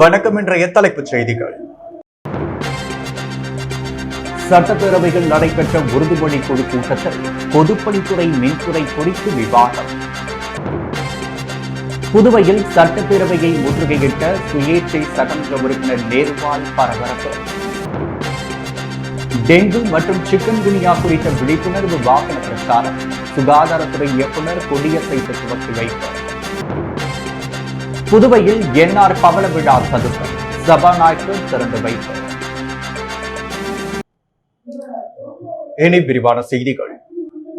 வணக்கம். இன்றைய தலைப்புச் செய்திகள். சட்டப்பேரவையில் நடைபெற்ற உறுதிமொழி குழு கூட்டத்தில் பொதுப்பணித்துறை மின்துறை குறித்து விவாதம். புதுவையில் சட்டப்பேரவையை முற்றுகையிட்ட சுயேட்சை சட்டமன்ற உறுப்பினர் நேருவால் பரபரப்பு. டெங்கு மற்றும் சிக்கன் குனியா குறித்த விழிப்புணர்வு வாகன பிரச்சாரம். சுகாதாரத்துறை இயக்குநர் கொடியசைத்து துவக்கி வைப்பு. புதுவையில் என்ஆர் பவள விழா சதுக்கம் சபாநாயகர் திறந்து வைப்பு. இனி விரிவான செய்திகள்.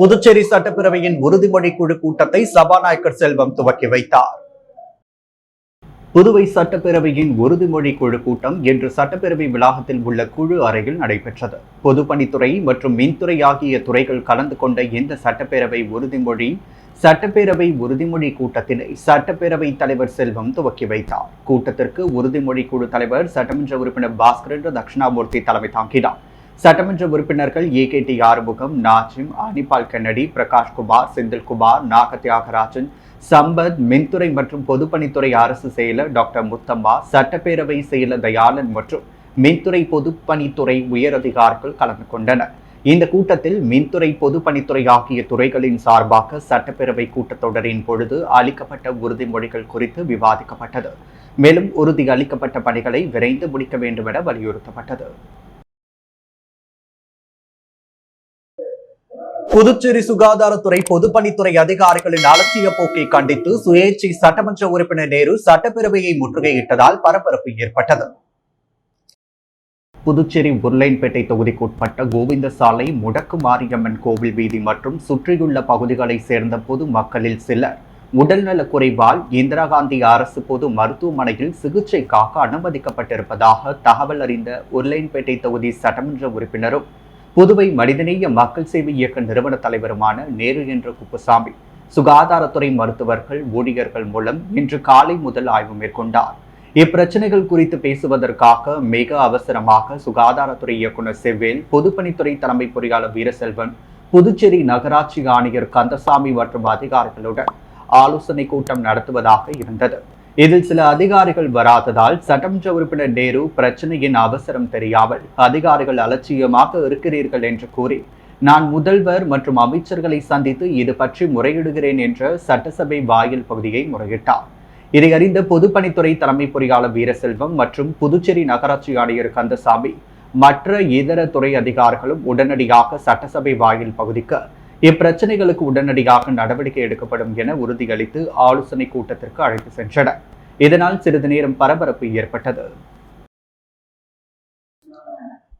புதுச்சேரி சட்டப்பேரவையின் உறுதிமொழி குழு கூட்டத்தை சபாநாயகர் செல்வம் துவக்கி வைத்தார். புதுவை சட்டப்பேரவையின் உறுதிமொழி குழு கூட்டம் இன்று சட்டப்பேரவை வளாகத்தில் உள்ள குழு அறையில் நடைபெற்றது. பொதுப்பணித்துறை மற்றும் மின்துறை ஆகிய துறைகள் கலந்து கொண்ட இந்த சட்டப்பேரவை உறுதிமொழி கூட்டத்தினை சட்டப்பேரவை தலைவர் செல்வம் துவக்கி வைத்தார். கூட்டத்திற்கு உறுதிமொழி குழு தலைவர் சட்டமன்ற உறுப்பினர் பாஸ்கரன் தட்சிணாமூர்த்தி தலைமை தாங்கினார். சட்டமன்ற உறுப்பினர்கள் ஏகேடி ஆறுமுகம், நாஜிம், அனிபால் கென்னடி, பிரகாஷ்குமார், செந்தில்குமார், நாகத்யாகராஜன், சம்பத், மின்துறை மற்றும் பொதுப்பணித்துறை அரசு செயலர் டாக்டர் முத்தம்மா, சட்டப்பேரவை செயலர் தயாளன் மற்றும் மின்துறை பொதுப்பணித்துறை உயரதிகாரிகள் கலந்து கொண்டனர். இந்த கூட்டத்தில் மின்துறை பொதுப்பணித்துறை ஆகிய துறைகளின் சார்பாக சட்டப்பேரவை கூட்டத்தொடரின் பொழுது அளிக்கப்பட்ட உறுதிமொழிகள் குறித்து விவாதிக்கப்பட்டது. மேலும் உறுதி அளிக்கப்பட்ட பணிகளை விரைந்து முடிக்க வேண்டும் என வலியுறுத்தப்பட்டது. புதுச்சேரி சுகாதாரத்துறை பொதுப்பணித்துறை அதிகாரிகளின் அலட்சிய போக்கை கண்டித்து சுயேட்சை சட்டமன்ற உறுப்பினர் நேரு சட்டப்பேரவையை முற்றுகையிட்டதால் பரபரப்பு ஏற்பட்டது. புதுச்சேரி உருளையன்பேட்டை தொகுதிக்குட்பட்ட கோவிந்தசாலை, முடக்கு மாரியம்மன் கோவில் வீதி மற்றும் சுற்றியுள்ள பகுதிகளை சேர்ந்த பொது மக்களில் சிலர் உடல்நலக் குறைவால் இந்திரா காந்தி அரசு பொது மருத்துவமனையில் சிகிச்சைக்காக அனுமதிக்கப்பட்டிருப்பதாக தகவல் அறிந்த உருளையன்பேட்டை தொகுதி சட்டமன்ற உறுப்பினரும் புதுவை மனிதநேய மக்கள் சேவை இயக்க நிறுவன தலைவருமான நேரு என்ற குப்புசாமி சுகாதாரத்துறை மருத்துவர்கள், ஊழியர்கள் மூலம் இன்று காலை முதல் ஆய்வு மேற்கொண்டார். இப்பிரச்சனைகள் குறித்து பேசுவதற்காக மிக அவசரமாக சுகாதாரத்துறை இயக்குநர் செவ்வேல், பொதுப்பணித்துறை தலைமை பொறியாளர் வீரசெல்வன், புதுச்சேரி நகராட்சி ஆணையர் கந்தசாமி மற்றும் அதிகாரிகளுடன் ஆலோசனை கூட்டம் நடத்துவதாக இருந்தது. இதில் சில அதிகாரிகள் வராததால் சட்டமன்ற உறுப்பினர் நேரு பிரச்சனையின் அவசரம் தெரியாமல் அதிகாரிகள் அலட்சியமாக இருக்கிறீர்கள் என்று கூறி நான் முதல்வர் மற்றும் அமைச்சர்களை சந்தித்து இது பற்றி முறையிடுகிறேன் என்ற சட்டசபை வாயில் பகுதியை முறையிட்டார். இதை அறிந்த பொதுப்பணித்துறை தலைமை பொறியாளர் வீரசெல்வம் மற்றும் புதுச்சேரி நகராட்சி ஆணையர் கந்தசாமி மற்ற இதர துறை அதிகாரிகளும் உடனடியாக சட்டசபை வாயில் பகுதிக்கு இப்பிரச்சனைகளுக்கு உடனடியாக நடவடிக்கை எடுக்கப்படும் என உறுதியளித்து ஆலோசனை கூட்டத்திற்கு அழைத்து சென்றனர். இதனால் சிறிது நேரம் பரபரப்பு ஏற்பட்டது.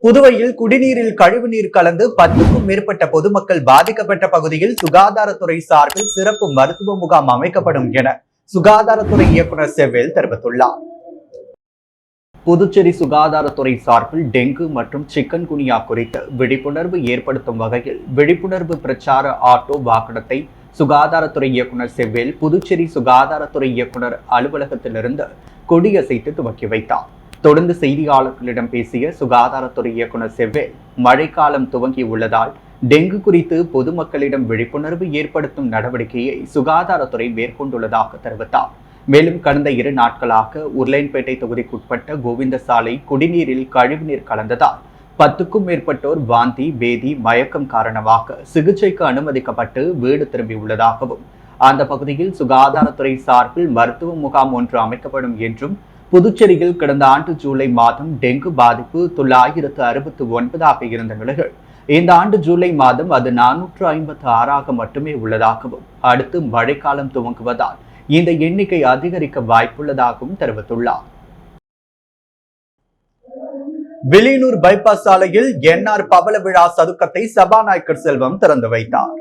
புதுவையில் குடிநீரில் கழிவுநீர் கலந்து 10க்கும் மேற்பட்ட பொதுமக்கள் பாதிக்கப்பட்ட பகுதியில் சுகாதாரத்துறை சார்பில் சிறப்பு மருத்துவ முகாம் அமைக்கப்படும் என சுகாதாரத்துறை இயக்குநர் செவ்வேல் தெரிவித்துள்ளார். புதுச்சேரி சுகாதாரத்துறை சார்பில் டெங்கு மற்றும் சிக்கன் குனியா குறித்து விழிப்புணர்வு ஏற்படுத்தும் வகையில் விழிப்புணர்வு பிரச்சார ஆட்டோ வாகனத்தை சுகாதாரத்துறை இயக்குநர் செவ்வேல் புதுச்சேரி சுகாதாரத்துறை இயக்குநர் அலுவலகத்திலிருந்து கொடியசைத்து துவக்கி வைத்தார். தொடர்ந்து செய்தியாளர்களிடம் பேசிய சுகாதாரத்துறை இயக்குநர் செவ்வேல், மழைக்காலம் துவங்கி உள்ளதால் டெங்கு குறித்து பொதுமக்களிடம் விழிப்புணர்வு ஏற்படுத்தும் நடவடிக்கையை சுகாதாரத்துறை மேற்கொண்டுள்ளதாக தெரிவித்தார். மேலும் கடந்த 2 நாட்களாக உருளையன்பேட்டை தொகுதிக்குட்பட்ட கோவிந்தசாலை குடிநீரில் கழிவுநீர் கலந்ததால் 10க்கும் மேற்பட்டோர் வாந்தி, பேதி, மயக்கம் காரணமாக சிகிச்சைக்கு அனுமதிக்கப்பட்டு வீடு திரும்பியுள்ளதாகவும் அந்த பகுதியில் சுகாதாரத்துறை சார்பில் மருத்துவ முகாம் ஒன்று அமைக்கப்படும் என்றும், புதுச்சேரியில் கடந்த ஆண்டு ஜூலை மாதம் டெங்கு பாதிப்பு 969 இருந்த நிலையில் இந்த ஆண்டு ஜூலை மாதம் அது 456 மட்டுமே உள்ளதாகவும் அடுத்து மழைக்காலம் துவங்குவதால் இந்த எண்ணிக்கை அதிகரிக்க வாய்ப்புள்ளதாகவும் தெரிவித்துள்ளார். வில்லியனூர் பைபாஸ் சாலையில் என்ஆர் பவள விழா சதுக்கத்தை சபாநாயகர் செல்வம் திறந்து வைத்தார்.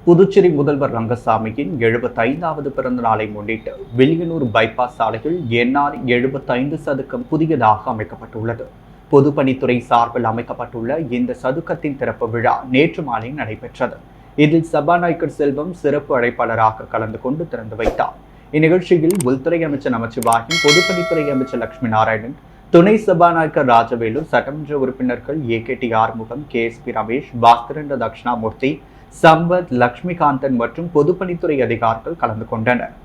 புதுச்சேரி முதல்வர் ரங்கசாமியின் 75வது பிறந்த நாளை முன்னிட்டு வில்லியனூர் பைபாஸ் சாலையில் என்ஆர் 75 சதுக்கம் புதியதாக அமைக்கப்பட்டுள்ளது. பொதுப்பணித்துறை சார்பில் அமைக்கப்பட்டுள்ள இந்த சதுக்கத்தின் திறப்பு விழா நேற்று மாலை நடைபெற்றது. இதில் சபாநாயகர் செல்வம் சிறப்பு அழைப்பாளராக கலந்து கொண்டு திறந்து வைத்தார். இந்நிகழ்ச்சியில் உள்துறை அமைச்சர் நமச்சிவாயம், பொதுப்பணித்துறை அமைச்சர் லட்சுமி நாராயணன், துணை சபாநாயகர் ராஜவேலு, சட்டமன்ற உறுப்பினர்கள் ஏகேடி ஆறுமுகம், கேஎஸ்பி ரமேஷ், பாஸ்கரன் தட்சிணாமூர்த்தி, சம்பத், லட்சுமிகாந்தன் மற்றும் பொதுப்பணித்துறை அதிகாரிகள் கலந்து கொண்டனர்.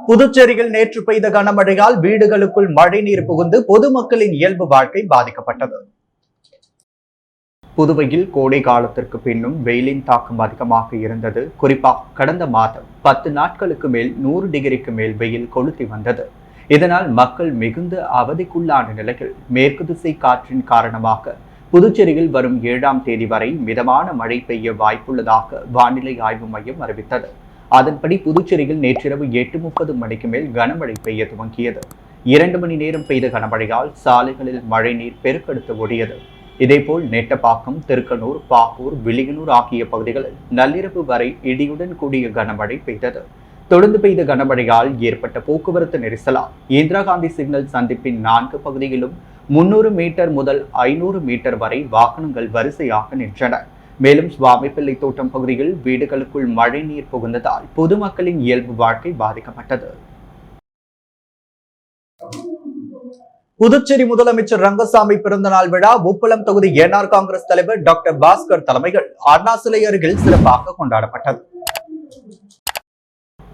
புதுச்சேரியில் நேற்று பெய்த கனமழையால் வீடுகளுக்குள் மழைநீர் புகுந்து பொதுமக்களின் இயல்பு வாழ்க்கை பாதிக்கப்பட்டது. புதுவையில் கோடை காலத்திற்கு பின்னும் வெயிலின் தாக்கம் அதிகமாக இருந்தது. குறிப்பாக கடந்த மாதம் 10 நாட்களுக்கு மேல் 100 டிகிரிக்கு மேல் வெயில் கொளுத்தி வந்தது. இதனால் மக்கள் மிகுந்த அவதிக்குள்ளான நிலையில் மேற்கு திசை காற்றின் காரணமாக புதுச்சேரியில் வரும் 7ஆம் தேதி வரை மிதமான மழை பெய்ய வாய்ப்புள்ளதாக வானிலை ஆய்வு மையம் அறிவித்தது. அதன்படி புதுச்சேரியில் நேற்றிரவு 8:30 மணிக்கு மேல் கனமழை பெய்ய துவங்கியது. 2 மணி நேரம் பெய்த கனமழையால் சாலைகளில் மழைநீர் பெருக்கெடுத்து ஓடியது. இதேபோல் நெட்டப்பாக்கம், திருக்கனூர், பாகூர், வில்லியனூர் ஆகிய பகுதிகளில் நள்ளிரவு வரை இடியுடன் கூடிய கனமழை பெய்தது. தொடர்ந்து பெய்த கனமழையால் ஏற்பட்ட போக்குவரத்து நெரிசலால் இந்திரா காந்தி சிக்னல் சந்திப்பின் 4 பகுதியிலும் 300 மீட்டர் முதல் 500 மீட்டர் வரை வாகனங்கள் வரிசையாக நின்றன. மேலும் சுவாமிப்பிள்ளை தோட்டம் பகுதியில் வீடுகளுக்குள் மழை நீர் புகுந்ததால் பொதுமக்களின் இயல்பு வாழ்க்கை பாதிக்கப்பட்டது. புதுச்சேரி முதலமைச்சர் ரங்கசாமி பிறந்தநாள் விழா உப்பளம் தொகுதி என்ஆர் காங்கிரஸ் தலைவர் டாக்டர் பாஸ்கர் தலைமையில் அண்ணா சிலை அருகில் சிறப்பாக கொண்டாடப்பட்டது.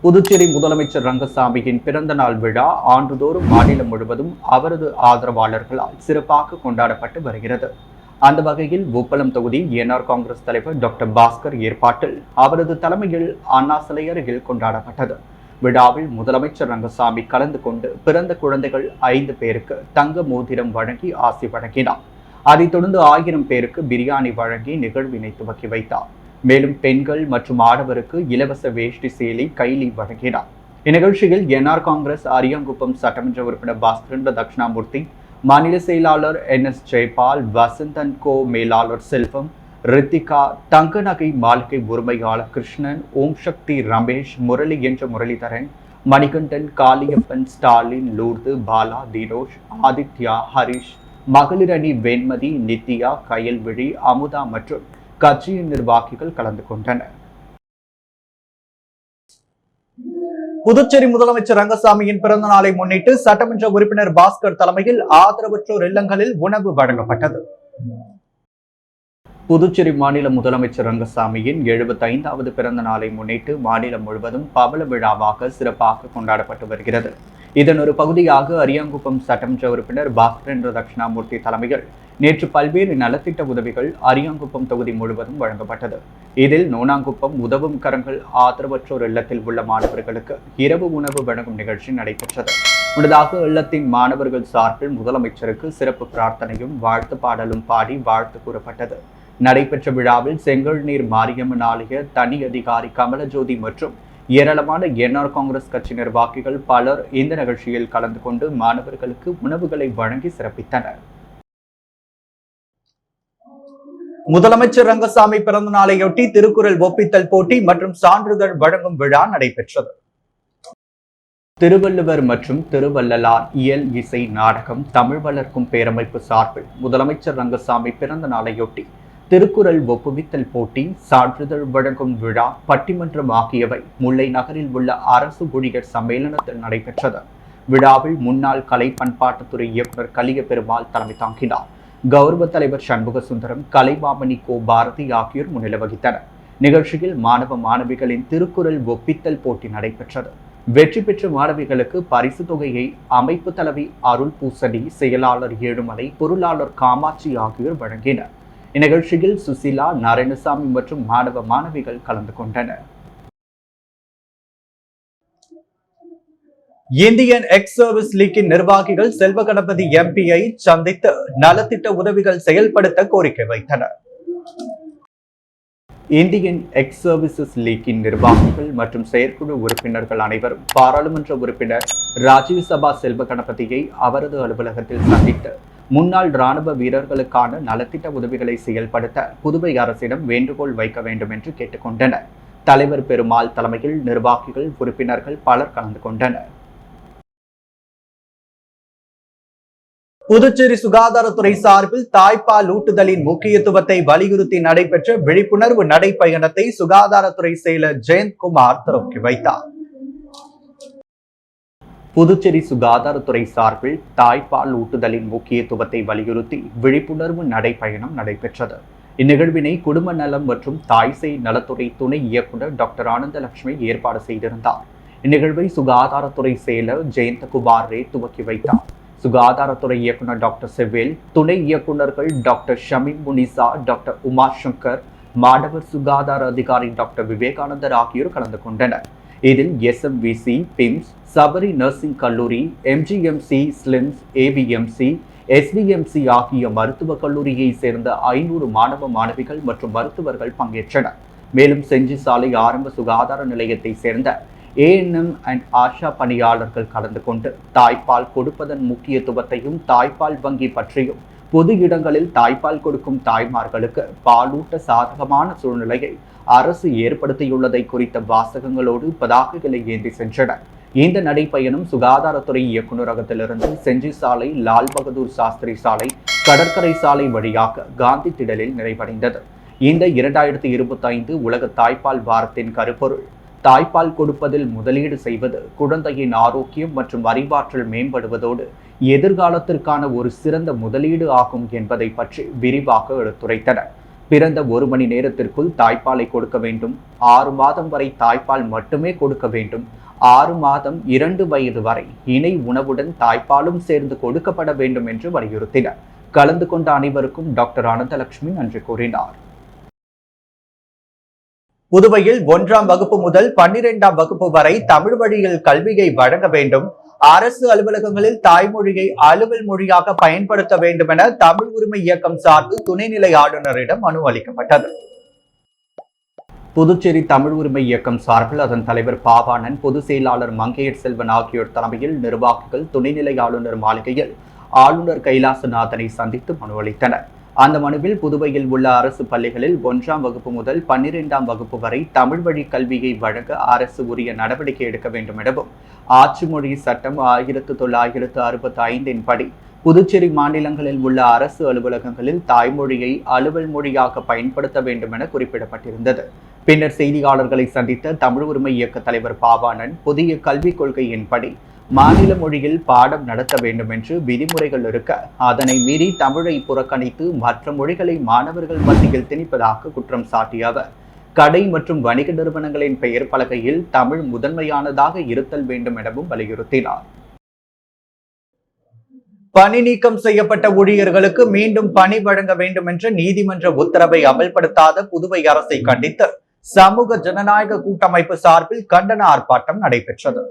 புதுச்சேரி முதலமைச்சர் ரங்கசாமியின் பிறந்த நாள் விழா ஆண்டுதோறும் மாநிலம் முழுவதும் அவரது ஆதரவாளர்களால் சிறப்பாக கொண்டாடப்பட்டு வருகிறது. அந்த வகையில் உப்பளம் தொகுதி என்ஆர் காங்கிரஸ் தலைவர் டாக்டர் பாஸ்கர் ஏற்பாட்டில் அவரது தலைமையில் அண்ணா சிலை அருகில் கொண்டாடப்பட்டது. விழாவில் முதலமைச்சர் ரங்கசாமி கலந்து கொண்டு பிறந்த குழந்தைகள் 5 பேருக்கு தங்க மோதிரம் வழங்கி ஆசி வழங்கினார். அதைத் தொடர்ந்து 1000 பேருக்கு பிரியாணி வழங்கி நிகழ்வினை துவக்கி வைத்தார். மேலும் பெண்கள் மற்றும் ஆடவருக்கு இலவச வேஷ்டி சேலை கைலி வழங்கினார். இந்நிகழ்ச்சியில் என்ஆர் காங்கிரஸ் அரியாங்குப்பம் சட்டமன்ற உறுப்பினர் பாஸ்கரேந்திர தட்சிணாமூர்த்தி, மாநில செயலாளர் NS ஜெயபால், வசந்தன் கோ மேலாளர் செல்வம், ரித்திகா, தங்க நகை மாளிகை உரிமையாளர் கிருஷ்ணன், ஓம் சக்தி ரமேஷ், முரளி என்ற முரளிதரன், மணிகண்டன், காளியப்பன், ஸ்டாலின், லூர்து, பாலா, தினோஷ், ஆதித்யா, ஹரிஷ், மகளிர் அணி வெண்மதி, நித்யா, கயல்விழி, அமுதா மற்றும் கட்சியின் நிர்வாகிகள் கலந்து கொண்டனர். புதுச்சேரி முதலமைச்சர் ரங்கசாமியின் பிறந்த நாளை முன்னிட்டு சட்டமன்ற உறுப்பினர் பாஸ்கர் தலைமையில் ஆதரவற்றோர் இல்லங்களில் உணவு வழங்கப்பட்டது. புதுச்சேரி மாநில முதலமைச்சர் ரங்கசாமியின் 75வது பிறந்த நாளை முன்னிட்டு மாநிலம் முழுவதும் பவள விழாவாக சிறப்பாக கொண்டாடப்பட்டு வருகிறது. இதன் ஒரு பகுதியாக அரியாங்குப்பம் சட்டமன்ற உறுப்பினர் பாஸ்கரேந்திர தட்சிணாமூர்த்தி தலைமையில் நேற்று பல்வேறு நலத்திட்ட உதவிகள் அரியாங்குப்பம் தொகுதி முழுவதும் வழங்கப்பட்டது. இதில் நோனாங்குப்பம் உதவும் கரங்கள் ஆதரவற்றோர் இல்லத்தில் உள்ள மாணவர்களுக்கு இரவு உணவு வழங்கும் நிகழ்ச்சி நடைபெற்றது. முன்னதாக இல்லத்தின் மாணவர்கள் சார்பில் முதலமைச்சருக்கு சிறப்பு பிரார்த்தனையும் வாழ்த்து பாடலும் பாடி வாழ்த்து கூறப்பட்டது. நடைபெற்ற விழாவில் செங்கல்நீர் மாரியம்மன் ஆலய தனி அதிகாரி கமலஜோதி மற்றும் ஏராளமான என்ஆர் காங்கிரஸ் கட்சி நிர்வாகிகள் பலர் இந்த நிகழ்ச்சியில் கலந்து கொண்டு மாணவர்களுக்கு உணவுகளை வழங்கி சிறப்பித்தனர். முதலமைச்சர் ரங்கசாமி பிறந்த நாளையொட்டி திருக்குறள் ஒப்பித்தல் போட்டி மற்றும் சான்றிதழ் வழங்கும் விழா நடைபெற்றது. திருவள்ளுவர் மற்றும் திருவள்ளலார் இயல் இசை நாடகம் தமிழ் வளர்க்கும் பேரமைப்பு சார்பில் முதலமைச்சர் ரங்கசாமி பிறந்த நாளையொட்டி திருக்குறள் ஒப்புவித்தல் போட்டி, சான்றிதழ் வழங்கும் விழா, பட்டிமன்றம் ஆகியவை முல்லை நகரில் உள்ள அரசு ஊழியர் சம்மேளனத்தில் நடைபெற்றது. விழாவில் முன்னாள் கலை பண்பாட்டுத்துறை இயக்குநர் கலிய பெருமாள் தலைமை தாங்கினார். கௌரவ தலைவர் சண்முக சுந்தரம், கலைமாமணி கோ பாரதி ஆகியோர் முன்னிலை வகித்தனர். நிகழ்ச்சியில் மாணவ மாணவிகளின் திருக்குறள் ஒப்பித்தல் போட்டி நடைபெற்றது. வெற்றி பெற்ற மாணவிகளுக்கு பரிசு தொகையை அமைப்பு தலைவி அருள் பூசணி, செயலாளர் ஏழுமலை, பொருளாளர் காமாட்சி ஆகியோர் வழங்கினர். இந்நிகழ்ச்சியில் சுசிலா, நாராயணசாமி மற்றும் மாணவ மாணவிகள் கலந்து கொண்டனர். இந்தியன் எக்ஸ் சர்வீஸ் லீக்கின் நிர்வாகிகள் செல்வ கணபதி எம்பியை சந்தித்து நலத்திட்ட உதவிகள் செயல்படுத்த கோரிக்கை வைத்தனர். இந்தியன் எக்ஸ் சர்வீசஸ் லீக்கின் நிர்வாகிகள் மற்றும் செயற்குழு உறுப்பினர்கள் அனைவரும் பாராளுமன்ற உறுப்பினர் ராஜீவ் சபா செல்வ கணபதியை அவரது அலுவலகத்தில் சந்தித்து முன்னாள் ராணுவ வீரர்களுக்கான நலத்திட்ட உதவிகளை செயல்படுத்த புதுவை அரசிடம் வேண்டுகோள் வைக்க வேண்டும் என்று கேட்டுக்கொண்டனர். தலைவர் பெருமாள் தலைமையில் நிர்வாகிகள், உறுப்பினர்கள் பலர் கலந்து கொண்டனர். புதுச்சேரி சுகாதாரத்துறை சார்பில் தாய்ப்பால் ஊட்டுதலின் முக்கியத்துவத்தை வலியுறுத்தி நடைபெற்ற விழிப்புணர்வு நடைப்பயணத்தை சுகாதாரத்துறை செயலர் ஜெயந்த்குமார் துவக்கி வைத்தார். புதுச்சேரி சுகாதாரத்துறை சார்பில் தாய்ப்பால் ஊட்டுதலின் முக்கியத்துவத்தை வலியுறுத்தி விழிப்புணர்வு நடைப்பயணம் நடைபெற்றது. இந்நிகழ்வினை குடும்ப நலம் மற்றும் தாய்சேய் நலத்துறை துணை இயக்குநர் டாக்டர் ஆனந்தலட்சுமி ஏற்பாடு செய்திருந்தார். இந்நிகழ்வை சுகாதாரத்துறை செயலர் ஜெயந்தகுமார் ரே துவக்கி வைத்தார். சுகாதாரத்துறை இயக்குனர் டாக்டர் செவில், துணை இயக்குநர்கள் டாக்டர் ஷமீம் முனிசா, டாக்டர் உமா சங்கர், மாணவர் சுகாதார அதிகாரி டாக்டர் விவேகானந்தர் ஆகியோர் கலந்து கொண்டனர். இதில் SMVC, பிம்ஸ், சபரி நர்சிங் கல்லூரி, MGMC, ஸ்லிம்ஸ், AVMC, SVMC ஆகிய மருத்துவக் கல்லூரியை சேர்ந்த 500 மாணவ மாணவிகள் மற்றும் மருத்துவர்கள் பங்கேற்றனர். மேலும் செஞ்சி சாலை ஆரம்ப சுகாதார நிலையத்தை சேர்ந்த ANM அண்ட் ஆஷா பணியாளர்கள் கலந்து கொண்டு தாய்ப்பால் கொடுப்பதன் முக்கியத்துவத்தையும் தாய்ப்பால் வங்கி பற்றியும் பொது இடங்களில் தாய்ப்பால் கொடுக்கும் தாய்மார்களுக்கு பாலூட்ட சாதகமான சூழ்நிலையை அரசு ஏற்படுத்தியுள்ளதை குறித்த வாசகங்களோடு பதாகைகளை ஏந்தி சென்றனர். இந்த நடைப்பயணம் சுகாதாரத்துறை இயக்குநரகத்திலிருந்து செஞ்சி சாலை, லால் பகதூர் சாஸ்திரி சாலை, கடற்கரை சாலை வழியாக காந்தி திடலில் நிறைவடைந்தது. இந்த 2025 உலக தாய்ப்பால் வாரத்தின் கருப்பொருள் தாய்ப்பால் கொடுப்பதில் முதலீடு செய்வது குழந்தையின் ஆரோக்கியம் மற்றும் அறிவாற்றல் மேம்படுவதோடு எதிர்காலத்திற்கான ஒரு சிறந்த முதலீடு ஆகும் என்பதை பற்றி விரிவாக எடுத்துரைத்தனர். பிறந்த 1 மணி நேரத்திற்குள் தாய்ப்பாலை கொடுக்க வேண்டும், 6 மாதம் வரை தாய்ப்பால் மட்டுமே கொடுக்க வேண்டும், 6 மாதம் 2 வயது வரை இணை உணவுடன் தாய்ப்பாலும் சேர்ந்து கொடுக்கப்பட வேண்டும் என்று வலியுறுத்தினர். கலந்து கொண்ட அனைவருக்கும் டாக்டர் அனந்தலட்சுமி நன்றி கூறினார். புதுவையில் 1ஆம் வகுப்பு முதல் 12ஆம் வகுப்பு வரை தமிழ் வழியில் கல்வியை வழங்க வேண்டும், அரசு அலுவலகங்களில் தாய்மொழியை அலுவல் மொழியாக பயன்படுத்த வேண்டும் என தமிழ் உரிமை இயக்கம் சார்பில் துணைநிலை ஆளுநரிடம் மனு அளிக்கப்பட்டது. புதுச்சேரி தமிழ் உரிமை இயக்கம் சார்பில் அதன் தலைவர் பாவாணன், பொதுச் செயலாளர் மங்கையர் செல்வன் ஆகியோர் தலைமையில் நிர்வாகிகள் துணைநிலை ஆளுநர் மாளிகையில் ஆளுநர் கைலாசநாதனை சந்தித்து மனு அளித்தனர். அந்த மனுவில் புதுவையில் உள்ள அரசு பள்ளிகளில் 1ஆம் வகுப்பு முதல் 12ஆம் வகுப்பு வரை தமிழ் வழி கல்வியை வழங்க அரசு உரிய நடவடிக்கை எடுக்க வேண்டும் எனவும், ஆட்சி மொழி சட்டம் 1965 படி புதுச்சேரி மாநிலங்களில் உள்ள அரசு அலுவலகங்களில் தாய்மொழியை அலுவல் மொழியாக பயன்படுத்த வேண்டும் என குறிப்பிடப்பட்டிருந்தது. பின்னர் செய்தியாளர்களை சந்தித்த தமிழ் உரிமை இயக்க தலைவர் பாவாணன், புதிய கல்விக் கொள்கையின்படி மாநில மொழியில் பாடம் நடத்த வேண்டும் என்று விதிமுறைகள் இருக்க, அதனை மீறி தமிழை புறக்கணித்து மற்ற மொழிகளை மாணவர்கள் மத்தியில் திணிப்பதாக குற்றம் சாட்டிய அவர், கடை மற்றும் வணிக நிறுவனங்களின் பெயர் பலகையில் தமிழ் முதன்மையானதாக இருத்தல் வேண்டும் எனவும் வலியுறுத்தினார். பணி நீக்கம் செய்யப்பட்ட ஊழியர்களுக்கு மீண்டும் பணி வழங்க வேண்டும் என்ற நீதிமன்ற உத்தரவை அமல்படுத்தாத புதுவை அரசை கண்டித்து சமூக ஜனநாயக கூட்டமைப்பு சார்பில் கண்டன ஆர்ப்பாட்டம் நடைபெற்றது.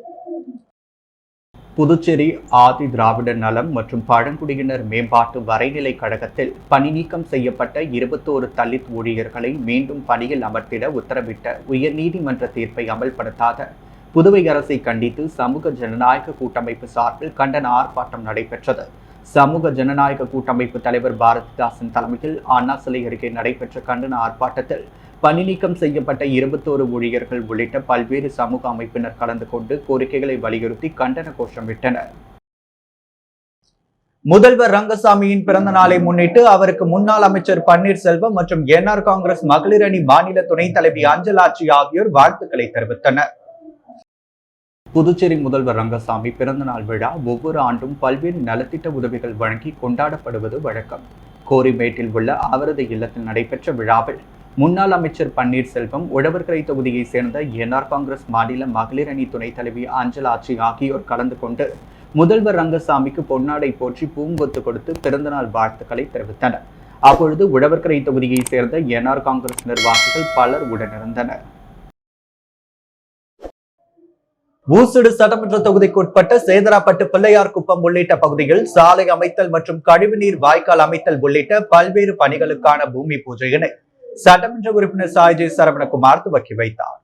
புதுச்சேரி ஆதி திராவிடர் நலம் மற்றும் பழங்குடியினர் மேம்பாட்டு வரைநிலை கழகத்தில் பணி நீக்கம் செய்யப்பட்ட 21 தலித் ஊழியர்களை மீண்டும் பணியில் அமர்த்திட உத்தரவிட்ட உயர்நீதிமன்ற தீர்ப்பை அமல்படுத்தாத புதுவை அரசை கண்டித்து சமூக ஜனநாயக கூட்டமைப்பு சார்பில் கண்டன ஆர்ப்பாட்டம் நடைபெற்றது. சமூக ஜனநாயக கூட்டமைப்பு தலைவர் பாரதிதாசன் தலைமையில் அண்ணா சிலை அருகே நடைபெற்ற கண்டன ஆர்ப்பாட்டத்தில் பணி நீக்கம் செய்யப்பட்ட 21 ஊழியர்கள் உள்ளிட்ட பல்வேறு சமூக அமைப்பினர் கலந்து கொண்டு கோரிக்கைகளை வலியுறுத்தி கண்டன கோஷமிட்டனர். முதல்வர் ரங்கசாமியின் பிறந்த நாளை முன்னிட்டு அவருக்கு முன்னாள் அமைச்சர் பன்னீர்செல்வம் மற்றும் NR காங்கிரஸ் மகளிர் அணி மாநில துணைத் தலைவி அஞ்சலாட்சி ஆகியோர் வாழ்த்துக்களை தெரிவித்தனர். புதுச்சேரி முதல்வர் ரங்கசாமி பிறந்த நாள் விழா ஒவ்வொரு ஆண்டும் பல்வேறு நலத்திட்ட உதவிகள் வழங்கி கொண்டாடப்படுவது வழக்கம். கோரிமேட்டில் உள்ள அவரது இல்லத்தில் நடைபெற்ற விழாவில் முன்னாள் அமைச்சர் பன்னீர்செல்வம், உழவர்கரை தொகுதியை சேர்ந்த NR காங்கிரஸ் மாநில மகளிர் அணி துணைத் தலைவி அஞ்சலாட்சி ஆகியோர் கலந்து கொண்டு முதல்வர் ரங்கசாமிக்கு பொன்னாடை போற்றி பூங்கொத்து கொடுத்து பிறந்தநாள் வாழ்த்துக்களை தெரிவித்தனர். அப்பொழுது உழவர்கரை தொகுதியை சேர்ந்த NR காங்கிரஸ் நிர்வாகிகள் பலர் உடனிருந்தனர். ஊசுடு சட்டமன்ற தொகுதிக்கு உட்பட்ட சேதராப்பட்டு, பிள்ளையார் குப்பம் உள்ளிட்ட பகுதியில் சாலை அமைத்தல் மற்றும் கழிவுநீர் வாய்க்கால் அமைத்தல் உள்ளிட்ட பல்வேறு பணிகளுக்கான பூமி பூஜையினை சட்டமன்ற உறுப்பினர் சாய்ஜி சரவணகுமார் துவக்கி வைத்தார்.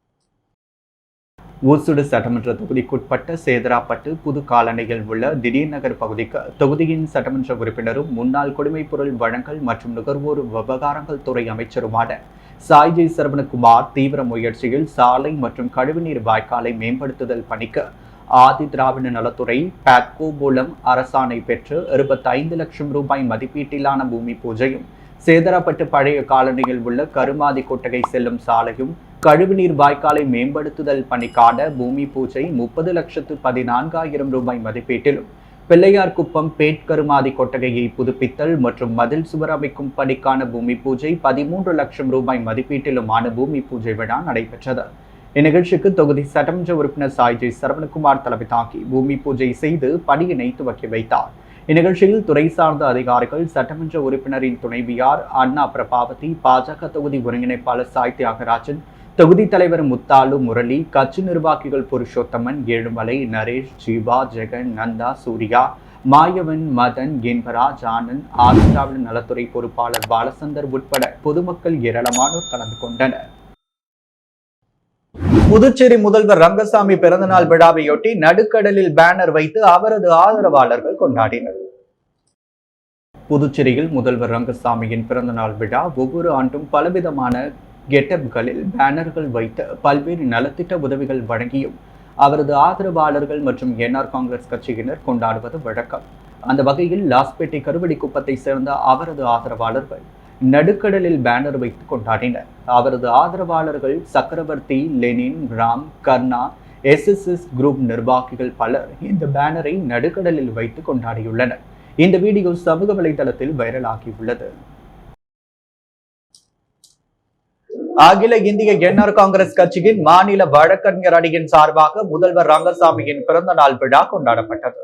ஊசுடு சட்டமன்ற தொகுதிக்குட்பட்ட சேதராப்பட்டு புது காலனியில் உள்ள திடீர் நகர் பகுதிக்கு தொகுதியின் சட்டமன்ற உறுப்பினரும் முன்னாள் குடிமைப்பொருள் வழங்கல் மற்றும் நுகர்வோர் விவகாரங்கள் துறை அமைச்சருமான சாய்ஜி சரவணகுமார் தீவிர முயற்சியில் சாலை மற்றும் கழிவுநீர் வாய்க்காலை மேம்படுத்துதல் பணிக்கு ஆதி திராவிட நலத்துறை பேட்கோ மூலம் அரசாணை பெற்று 25 லட்சம் ரூபாய் மதிப்பீட்டிலான பூமி பூஜையும், சேதராப்பட்டு பழைய காலனியில் உள்ள கருமாதி கொட்டகை செல்லும் சாலையும் கழிவுநீர் வாய்க்காலை மேம்படுத்துதல் பணிக்கான பூமி பூஜை 30,14,000 ரூபாய் மதிப்பீட்டிலும், பிள்ளையார் குப்பம் பேட் கருமாதி கொட்டகையை புதுப்பித்தல் மற்றும் மதில் சுவர் அமைக்கும் பணிக்கான பூமி பூஜை 13 லட்சம் ரூபாய் மதிப்பீட்டிலுமான பூமி பூஜை விழா நடைபெற்றது. இந்நிகழ்ச்சிக்கு தொகுதி சட்டமன்ற உறுப்பினர் சாய்ஜி சரவணகுமார் தலைமை தாங்கி பூமி பூஜை செய்து பணியினை துவக்கி வைத்தார். இந்நிகழ்ச்சியில் துறை சார்ந்த அதிகாரிகள், சட்டமன்ற உறுப்பினரின் துணைவியார் அண்ணா பிரபாவதி, பாஜக தொகுதி ஒருங்கிணைப்பாளர் சாய் தியாகராஜன், தொகுதி தலைவர் முத்தாலு முரளி, கட்சி நிர்வாகிகள் புருஷோத்தமன், ஏழுமலை, நரேஷ், ஜீவா, ஜெகன், நந்தா, சூர்யா, மாயவன், மதன், என்பராஜ், ஆனந்த், ஆந்திராவின் நலத்துறை பொறுப்பாளர் பாலசந்தர் உட்பட பொதுமக்கள் ஏராளமானோர் கலந்து கொண்டனர். புதுச்சேரி முதல்வர் ரங்கசாமி பிறந்தநாள் விழாவையொட்டி நடுக்கடலில் பேனர் வைத்து அவரது ஆதரவாளர்கள் கொண்டாடினர். புதுச்சேரியில் முதல்வர் ரங்கசாமியின் பிறந்தநாள் விழா ஒவ்வொரு ஆண்டும் பலவிதமான கெட்டப்களில் பேனர்கள் வைத்து பல்வேறு நலத்திட்ட உதவிகள் வழங்கியும் அவரது ஆதரவாளர்கள் மற்றும் என்ஆர் காங்கிரஸ் கட்சியினர் கொண்டாடுவது வழக்கம். அந்த வகையில் லாஸ்பேட்டை கருவடிக்குப்பத்தை சேர்ந்த அவரது ஆதரவாளர்கள் நடுக்கடலில் பேனர் வைத்து கொண்டாடினர். அவரது ஆதரவாளர்கள் சக்கரவர்த்தி, லெனின், ராம், கர்ணா, SSS குரூப் நிர்வாகிகள் பலர் இந்த பேனரை நடுக்கடலில் வைத்து கொண்டாடியுள்ளனர். இந்த வீடியோ சமூக வலைதளத்தில் வைரலாகியுள்ளது. அகில இந்திய என்ஆர் காங்கிரஸ் கட்சியின் மாநில வழக்கறிஞர் அணியின் சார்பாக முதல்வர் ரங்கசாமியின் பிறந்த நாள் விழா கொண்டாடப்பட்டது.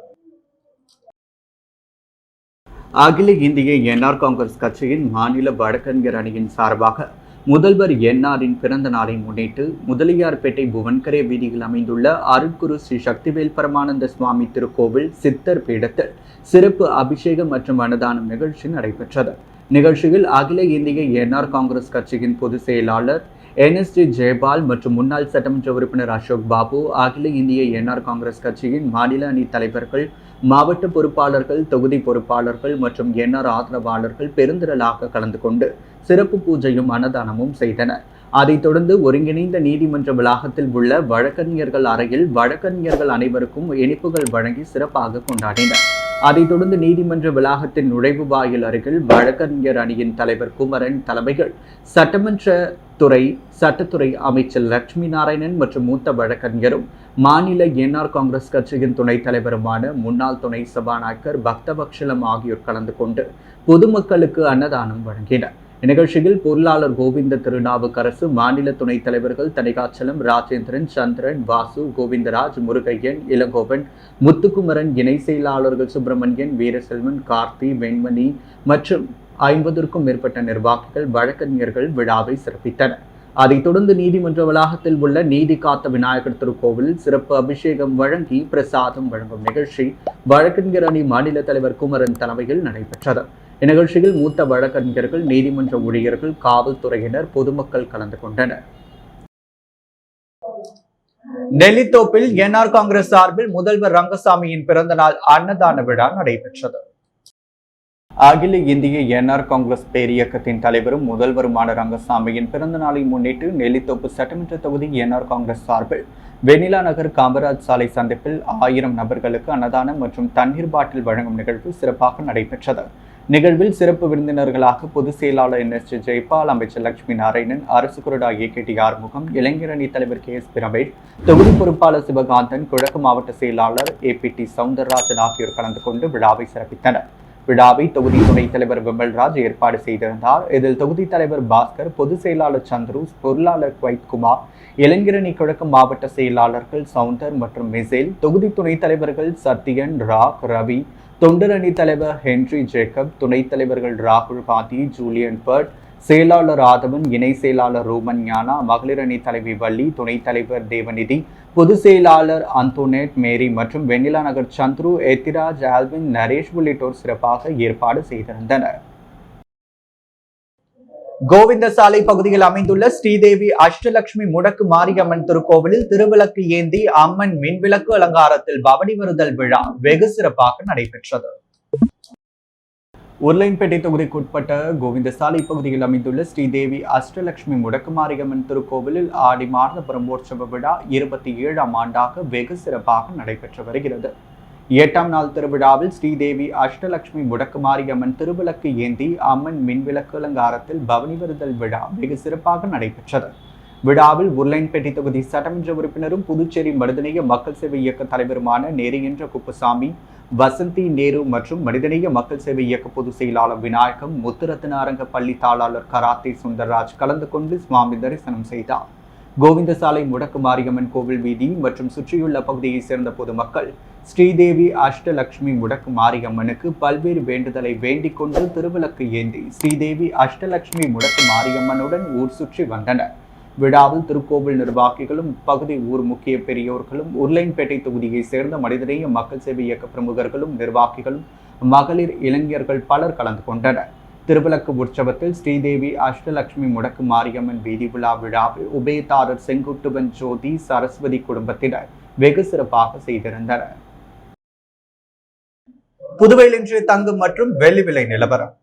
அகில இந்திய என்ஆர் காங்கிரஸ் கட்சியின் மாநில வழக்கறிஞர் அணியின் சார்பாக முதல்வர் என்ஆரின் பிறந்த நாளை முன்னிட்டு முதலியார்பேட்டை புவன்கரே வீதியில் அமைந்துள்ள அருட்குரு ஸ்ரீ சக்திவேல் பரமானந்த சுவாமி திருக்கோவில் சித்தர் பீடத்தில் சிறப்பு அபிஷேகம் மற்றும் அன்னதானம் நிகழ்ச்சி நடைபெற்றது. நிகழ்ச்சியில் அகில இந்திய என்ஆர் காங்கிரஸ் கட்சியின் பொதுச் செயலாளர் NSG ஜெயபால் மற்றும் முன்னாள் சட்டமன்ற உறுப்பினர் அசோக் பாபு, அகில இந்திய என்ஆர் காங்கிரஸ் கட்சியின் மாநில அணி தலைவர்கள், மாவட்ட பொறுப்பாளர்கள், தொகுதி பொறுப்பாளர்கள் மற்றும் என்ஆர் ஆதரவாளர்கள் பெருந்திரளாக கலந்து கொண்டு சிறப்பு பூஜையும் அன்னதானமும் செய்தனர். அதைத் தொடர்ந்து ஒருங்கிணைந்த நீதிமன்ற வளாகத்தில் உள்ள வழக்கறிஞர்கள் அறையில் வழக்கறிஞர்கள் அனைவருக்கும் இனிப்புகள் வழங்கி சிறப்பாக கொண்டாடினர். அதைத் தொடர்ந்து நீதிமன்ற வளாகத்தின் நுழைவு வாயில் அருகில் வழக்கறிஞர் அணியின் தலைவர் குமரன் தலைமையில் சட்டத்துறை அமைச்சர் லட்சுமி நாராயணன் மற்றும் மூத்த வழக்கறிஞரும் மாநில என்ஆர் காங்கிரஸ் கட்சியின் துணைத் தலைவருமான முன்னாள் துணை சபாநாயகர் பக்தவக்ஷலம் ஆகியோர் கலந்து கொண்டு பொதுமக்களுக்கு அன்னதானம் வழங்கினர். இந்நிகழ்ச்சியில் பொருளாளர் கோவிந்த திருநாவுக்கரசு, மாநில துணைத் தலைவர்கள் தணிகாச்சலம், ராஜேந்திரன், சந்திரன், வாசு, கோவிந்தராஜ், முருகையன், இளங்கோவன், முத்துக்குமரன், இணை செயலாளர்கள் சுப்பிரமணியன், வீரசெல்வன், கார்த்தி, வெண்மணி மற்றும் 50க்கும் மேற்பட்ட நிர்வாகிகள், வழக்கறிஞர்கள் விழாவை சிறப்பித்தனர். அதைத் தொடர்ந்து நீதிமன்ற வளாகத்தில் உள்ள நீதி காத்த விநாயகர் திருக்கோவிலில் சிறப்பு அபிஷேகம் வழங்கி பிரசாதம் வழங்கும் நிகழ்ச்சி வழக்கறிஞர் அணி மாநில தலைவர் குமரன் தலைமையில் நடைபெற்றது. இந்நிகழ்ச்சியில் மூத்த வழக்கறிஞர்கள், நீதிமன்ற ஊழியர்கள், காவல்துறையினர், பொதுமக்கள் கலந்து கொண்டனர். நெல்லித்தோப்பில் என்ஆர் காங்கிரஸ் சார்பில் முதல்வர் ரங்கசாமியின் பிறந்த நாள் அன்னதான விழா நடைபெற்றது. அகில இந்திய என்ஆர் காங்கிரஸ் பேரியக்கத்தின் தலைவரும் முதல்வருமான ரங்கசாமியின் பிறந்த நாளை முன்னிட்டு நெல்லித்தோப்பு சட்டமன்ற தொகுதி என்ஆர் காங்கிரஸ் சார்பில் வெண்ணிலா நகர் காமராஜ் சாலை சந்திப்பில் 1000 நபர்களுக்கு அன்னதானம் மற்றும் தண்ணீர் பாட்டில் வழங்கும் நிகழ்வு சிறப்பாக நடைபெற்றது. நிகழ்வில் சிறப்பு விருந்தினர்களாக பொதுச் செயலாளர் NSG ஜெயபால், அமைச்சர் லட்சுமி நாராயணன், அரசு கொறடா AKT ஆறுமுகம், இளைஞரணி தலைவர் KS பிரமேஷ், தொகுதி பொறுப்பாளர் சிவகாந்தன், கிழக்கு மாவட்ட செயலாளர் APT சவுந்தரராஜன் ஆகியோர் கலந்து கொண்டு விழாவை சிறப்பித்தனர். விழாவை தொகுதி துணைத் தலைவர் விமல்ராஜ் ஏற்பாடு செய்திருந்தார். இதில் தொகுதி தலைவர் பாஸ்கர், பொதுச் செயலாளர் சந்துரு, பொருளாளர் குவைத்குமார், இளைஞரணி கிழக்கு மாவட்ட செயலாளர்கள் சவுந்தர் மற்றும் மிசேல், தொகுதி துணைத் தலைவர்கள் சத்யன், ராக், ரவி, தொண்டரணி தலைவர் ஹென்றி ஜேக்கப், துணைத் தலைவர்கள் ராகுல் காந்தி, ஜூலியன் பர்ட், செயலாளர் ஆதவன், இணை செயலாளர் ரோமன் ஞானா, மகளிர் அணி தலைவி வள்ளி, துணைத் தலைவர் தேவநிதி, பொதுச் செயலாளர் அந்தோனேட் மேரி மற்றும் வெண்ணிலா நகர் சந்துரு, எத்திராஜ், ஆல்வின், நரேஷ் உள்ளிட்டோர் சிறப்பாக ஏற்பாடு செய்திருந்தனர். கோவிந்தசாலை பகுதியில் அமைந்துள்ள ஸ்ரீதேவி அஷ்டலட்சுமி முடக்கு மாரியம்மன் திருக்கோவிலில் திருவிளக்கு ஏந்தி அம்மன் மின்விளக்கு அலங்காரத்தில் பவனி வருதல் விழா வெகு சிறப்பாக நடைபெற்றது. உருளையன்பேட்டை தொகுதிக்குட்பட்ட கோவிந்தசாலை பகுதியில் அமைந்துள்ள ஸ்ரீதேவி அஷ்டலட்சுமி முடக்கு மாரியம்மன் திருக்கோவிலில் ஆடி மாத பிரம்மோற்சவ விழா 27ஆம் ஆண்டாக வெகு சிறப்பாக நடைபெற்று வருகிறது. 8ஆம் நாள் திருவிழாவில் ஸ்ரீதேவி அஷ்டலட்சுமி முடக்கு மாரியம்மன் திருவிளக்கு ஏந்தி அம்மன் மின்விளக்கு அலங்காரத்தில் பவனி வருதல் விழா வெகு சிறப்பாக நடைபெற்றது. விழாவில் உருளையன்பேட்டை தொகுதி சட்டமன்ற உறுப்பினரும் புதுச்சேரி மனிதநேய மக்கள் சேவை இயக்க தலைவருமான நேரியன்ற குப்புசாமி, வசந்தி நேரு மற்றும் மனிதநேய மக்கள் சேவை இயக்க பொதுச் செயலாளர் விநாயகம், முத்துரத்ன அரங்க பள்ளி தாளாளர் கராத்தே சுந்தர்ராஜ் கலந்து கொண்டு சுவாமி தரிசனம் செய்தார். கோவிந்தசாலை முடக்கு மாரியம்மன் கோவில் வீதி மற்றும் சுற்றியுள்ள பகுதியைச் சேர்ந்த பொதுமக்கள் ஸ்ரீதேவி அஷ்டலட்சுமி முடக்கு மாரியம்மனுக்கு பல்வேறு வேண்டுதலை வேண்டிக் கொண்டு திருவிளக்கு ஏந்தி ஸ்ரீதேவி அஷ்டலட்சுமி முடக்கு மாரியம்மனுடன் ஊர் சுற்றி வந்தனர். விழாவில் திருக்கோவில் நிர்வாகிகளும் பகுதி ஊர் முக்கிய பெரியோர்களும் உருளைன்பேட்டை தொகுதியைச் சேர்ந்த மனிதநேய மக்கள் சேவை இயக்க பிரமுகர்களும் நிர்வாகிகளும் மகளிர் இளைஞர்கள் பலர் கலந்து கொண்டனர். திருவிளக்கு உற்சவத்தில் ஸ்ரீதேவி அஷ்டலட்சுமி முடக்கு மாரியம்மன் வீதி விழாவில் உபயதாரர் செங்குட்டுவன் ஜோதி சரஸ்வதி குடும்பத்தினர் வெகு சிறப்பாக செய்திருந்தனர். புதுவையில் இன்று தங்கம் மற்றும் வெள்ளி விலை நிலவரம்.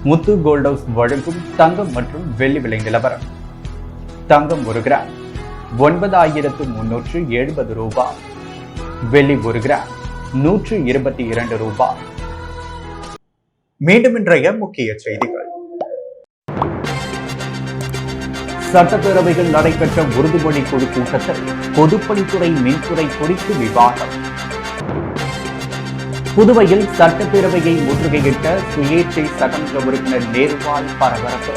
முத்து கோல்ட் ஹவுஸ் வழங்கும் தங்கம் மற்றும் வெள்ளி விலை நிலவரம். தங்கம் 1 கிராம் 9370 ரூபாய். வெள்ளி 1 கிராம் 122 ரூபாய். மீண்டும் இன்றைய முக்கிய செய்திகள். சட்டப்பேரவையில் நடைபெற்ற உறுதிமொழி குழு கூட்டத்தில் பொதுப்பணித்துறை மின்துறை குறித்து விவாதம். புதுவையில் சட்டப்பேரவையை முற்றுகையிட்ட சுயேட்சை சட்டமன்ற உறுப்பினர் நேருவால் பரபரப்பு.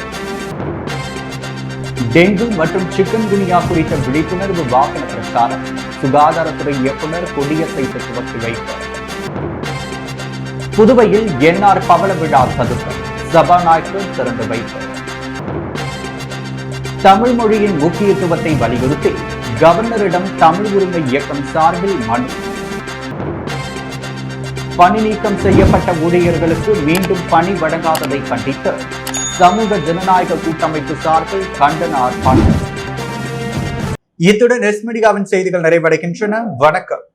டெங்கு மற்றும் சிக்கன் குனியா குறித்த விழிப்புணர்வு வாகன பிரச்சாரம். சுகாதாரத்துறை இயக்குநர் கொடியசைத்து துவக்கி வைத்தார். புதுவையில் என்ஆர் பவள விழா சதுக்கம் சபாநாயகர் திறந்து வைத்தார். தமிழ் மொழியின் முக்கியத்துவத்தை வலியுறுத்தி கவர்னரிடம் தமிழ் உரிமை இயக்கம் சார்பில் மனு. பணி நீக்கம் செய்யப்பட்ட ஊழியர்களுக்கு மீண்டும் பணி வழங்காததை கண்டித்து சமூக ஜனநாயக கூட்டமைப்பு சார்பில் கண்டன ஆர்ப்பாட்டம். இத்துடன் எஸ் மீடியாவின் செய்திகள் நிறைவடைகின்றன. வணக்கம்.